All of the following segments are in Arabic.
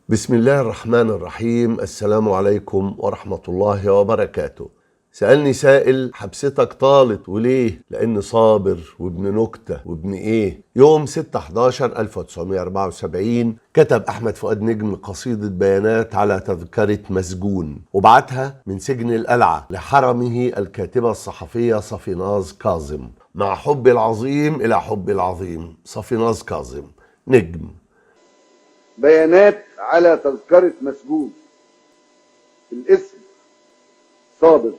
بسم الله الرحمن الرحيم. السلام عليكم ورحمة الله وبركاته. سألني سائل: حبستك طالت وليه؟ لأن صابر وابن نكتة وابن إيه؟ يوم 6/11/1974 كتب أحمد فؤاد نجم قصيدة بيانات على تذكرة مسجون، وبعتها من سجن القلعة لحرمه الكاتبة الصحفية صفيناز كاظم: مع حب العظيم إلى حب العظيم، صفيناز كاظم. نجم. بيانات على تذكرة مسجون. الاسم صابر،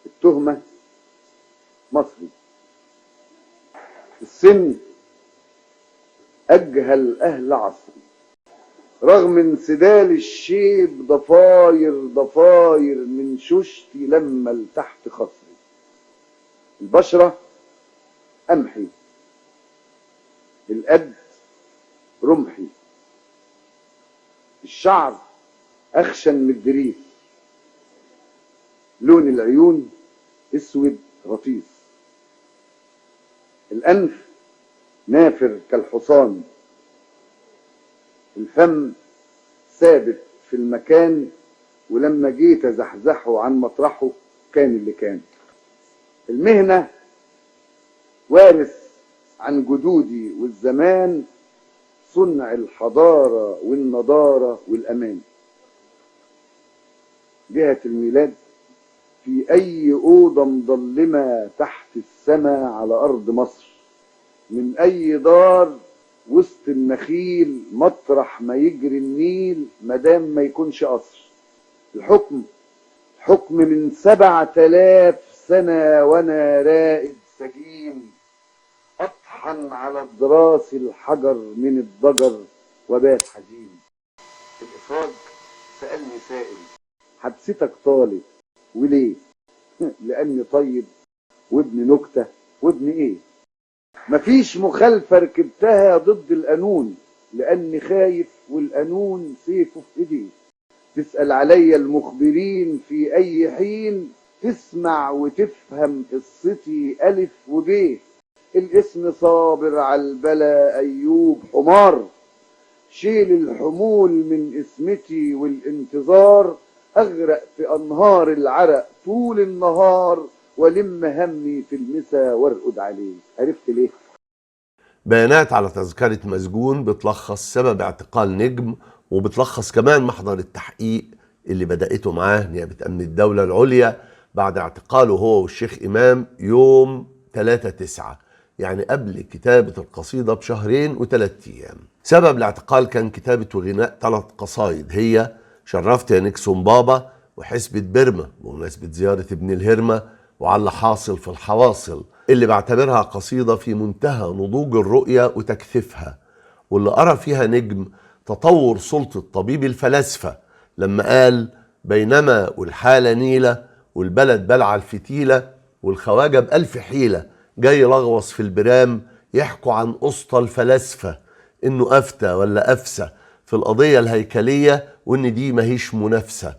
التهمة مصري، السن أجهل أهل عصري، رغم انسدال الشيب ضفاير من شوشتي لما لتحت خصري، البشرة قمحي، القد رمحي، الشعر أخشن من الدريس، لون العيون اسود رطيس، الأنف نافر كالحصان، الفم ثابت في المكان ولما جيت أزحزحه عن مطرحه كان اللي كان، المهنة وارث عن جدودي والزمان، صنع الحضارة والنضارة والأمان، جهة الميلاد في أي أوضة مظلمة تحت السماء على أرض مصر، من أي دار وسط النخيل مطرح ما يجري النيل مدام ما يكونش قصر، الحكم من 7000 سنة وأنا رائد سجين، أطحن على الدراس الحجر من الضجر وبات حزين. الإخراج سألني سائل: حبستك طالت وليه؟ لأني طيب وابن نكتة وابن إيه؟ مفيش مخالفة ركبتها ضد القانون، لأني خايف والقانون سيفه في إيديه. تسأل عليا المخبرين في أي حين، تسمع وتفهم قصتي ألف وبيه. الاسم صابر على البلا أيوب حمار، شيل الحمول من اسمتي والانتظار، أغرق في أنهار العرق طول النهار ولم همي في المسا وارقد عليه. عرفت ليه؟ بيانات على تذكرة مسجون بتلخص سبب اعتقال نجم، وبتلخص كمان محضر التحقيق اللي بدأته معاه نيابة أمن الدولة العليا بعد اعتقاله هو والشيخ إمام يوم 3/9، يعني قبل كتابة القصيدة بشهرين و3 أيام. سبب الاعتقال كان كتابة وغناء 3 قصايد، هي شرفت يا نيكسون بابا، وحسبة بيرما بمناسبة زيارة ابن الهرمة، وعلى حاصل في الحواصل، اللي بعتبرها قصيدة في منتهى نضوج الرؤية وتكثيفها، واللي قرأ فيها نجم تطور سلطة طبيب الفلاسفة لما قال: بينما والحالة نيلة والبلد بلع الفتيلة والخواجة بألف حيلة جاي لغوص في البرام، يحكوا عن أسطى الفلاسفة إنه أفتى ولا أفسى في القضية الهيكلية، وإن دي ماهيش منافسة.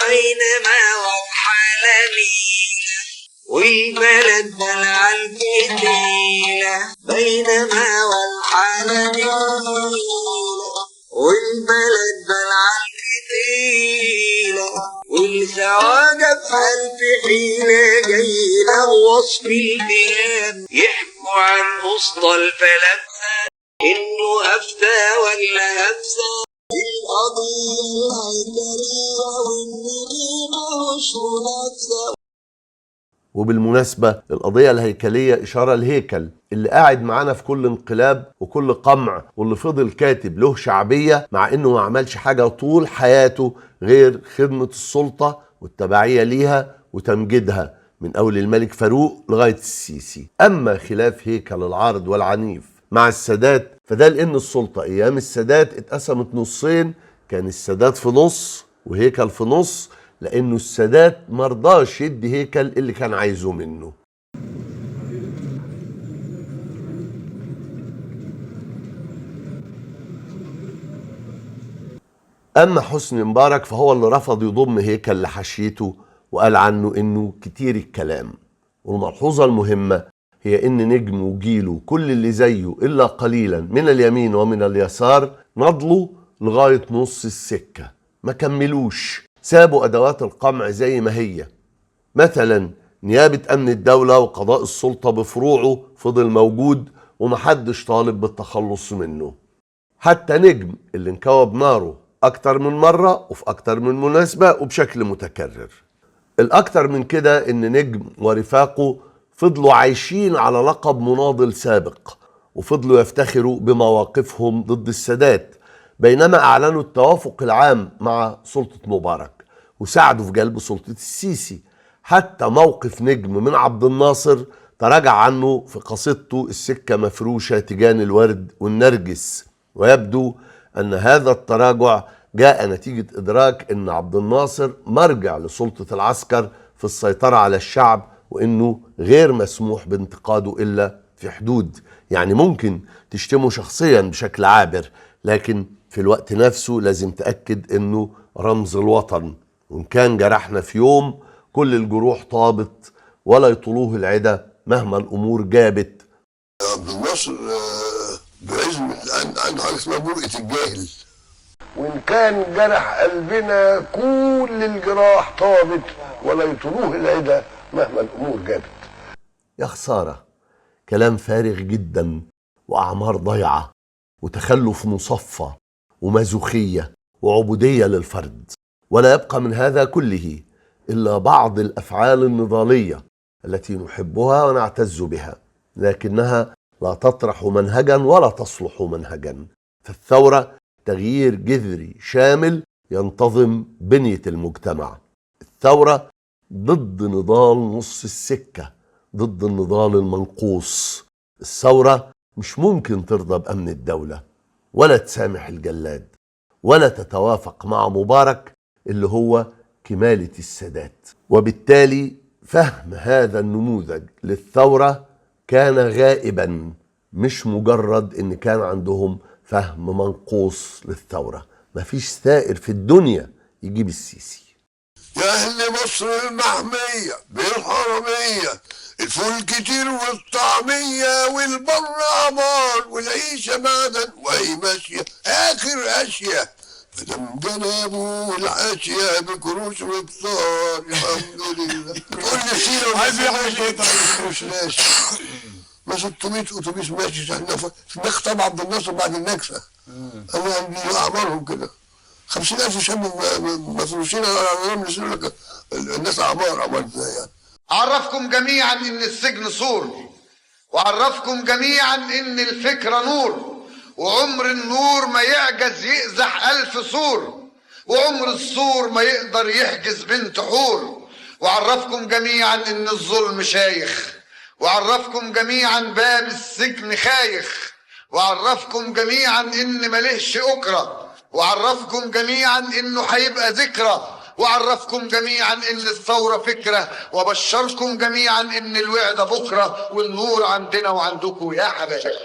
بينما والحالة نيلة والبلد بلع الفتيلة، بينما والحالة نيلة والبلد بلع الفتيلة والخواجة بألف حيلة جاي لغوص في البلاد، يحكوا عن أسطى الفلاسفة إنه أفتى ولا أفسى القضية الهيكلية وإن دي ماهوش منافسة. وبالمناسبة القضية الهيكلية إشارة الهيكل اللي قاعد معانا في كل انقلاب وكل قمع، واللي فضل كاتب له شعبية مع إنه ما عملش حاجة طول حياته غير خدمة السلطة والتبعية ليها وتمجيدها من أول الملك فاروق لغاية السيسي. أما خلاف هيكل العارض والعنيف مع السادات فده لأن السلطة أيام السادات اتقسمت نصين، كان السادات في نص وهيكل في نص، لأنه السادات مرضاش يدي هيكل اللي كان عايزه منه. أما حسني مبارك فهو اللي رفض يضم هيكل لحشيته، وقال عنه إنه كتير الكلام. والملحوظة المهمة هي إن نجم وجيله كل اللي زيه إلا قليلا من اليمين ومن اليسار نضلوا لغاية نص السكة، ما كملوش، سابوا أدوات القمع زي ما هي. مثلا نيابة أمن الدولة وقضاء السلطة بفروعه فضل موجود ومحدش طالب بالتخلص منه. حتى نجم اللي انكوب ناره أكتر من مرة وفي أكتر من مناسبة وبشكل متكرر. الأكتر من كده إن نجم ورفاقه فضلوا عايشين على لقب مناضل سابق، وفضلوا يفتخروا بمواقفهم ضد السادات، بينما أعلنوا التوافق العام مع سلطة مبارك وساعدوا في جلب سلطة السيسي. حتى موقف نجم من عبد الناصر تراجع عنه في قصيدته السكة مفروشة تجان الورد والنرجس، ويبدو أن هذا التراجع جاء نتيجة إدراك أن عبد الناصر مرجع لسلطة العسكر في السيطرة على الشعب، وأنه غير مسموح بانتقاده إلا في حدود. يعني ممكن تشتمه شخصيا بشكل عابر، لكن في الوقت نفسه لازم تأكد أنه رمز الوطن، وإن كان جرحنا في يوم كل الجروح طابت ولا يطولوه العدا مهما الأمور جابت. عبد الناصر بعزم عنده حاجه اسمها برقه الجاهل، وان كان جرح قلبنا كل الجراح طابت ولا يطولوه العدا مهما الامور جابت. يا خسارة، كلام فارغ جدا وأعمار ضيعة وتخلف مصفى ومازوخية وعبودية للفرد، ولا يبقى من هذا كله إلا بعض الأفعال النضالية التي نحبها ونعتز بها، لكنها لا تطرح منهجا ولا تصلح منهجا. فالثورة تغيير جذري شامل ينتظم بنية المجتمع. الثورة ضد نضال نص السكة، ضد النضال المنقوص. الثورة مش ممكن ترضى بأمن الدولة ولا تسامح الجلاد ولا تتوافق مع مبارك اللي هو كمالة السادات. وبالتالي فهم هذا النموذج للثورة كان غائبا، مش مجرد ان كان عندهم فهم منقوص للثورة. مفيش ثائر في الدنيا يجيب السيسي. يا اهل مصر المحميه بالحرميه، الفول كتير والطعميه والبر عمار والعيشه معدن وهي ماشيه اخر اشياء، مدام جنابه العاشيه بكروش وبصار. الحمد لله. كل سيره عايز مش ماشي. ما 600 اتوبيس ماشي. احنا في مختم عبد الناصر بعد النكسه، انا اعمارهم كده 50,000 شاب مفروشين على رمل يصيروا لك الناس اعمار ازاي يعني. عرفكم جميعا ان السجن سور، وعرفكم جميعا ان الفكرة نور، وعمر النور ما يعجز يقزح 1000 سور، وعمر السور ما يقدر يحجز بنت حور. وعرفكم جميعا ان الظلم شايخ، وعرفكم جميعا باب السجن خايخ، وعرفكم جميعا ان ملهش أكرة، وعرفكم جميعا انه هيبقى ذكرى، وعرفكم جميعا ان الثورة فكرة، وبشركم جميعا ان الوعد بكرة والنور عندنا وعندكم يا حبايب.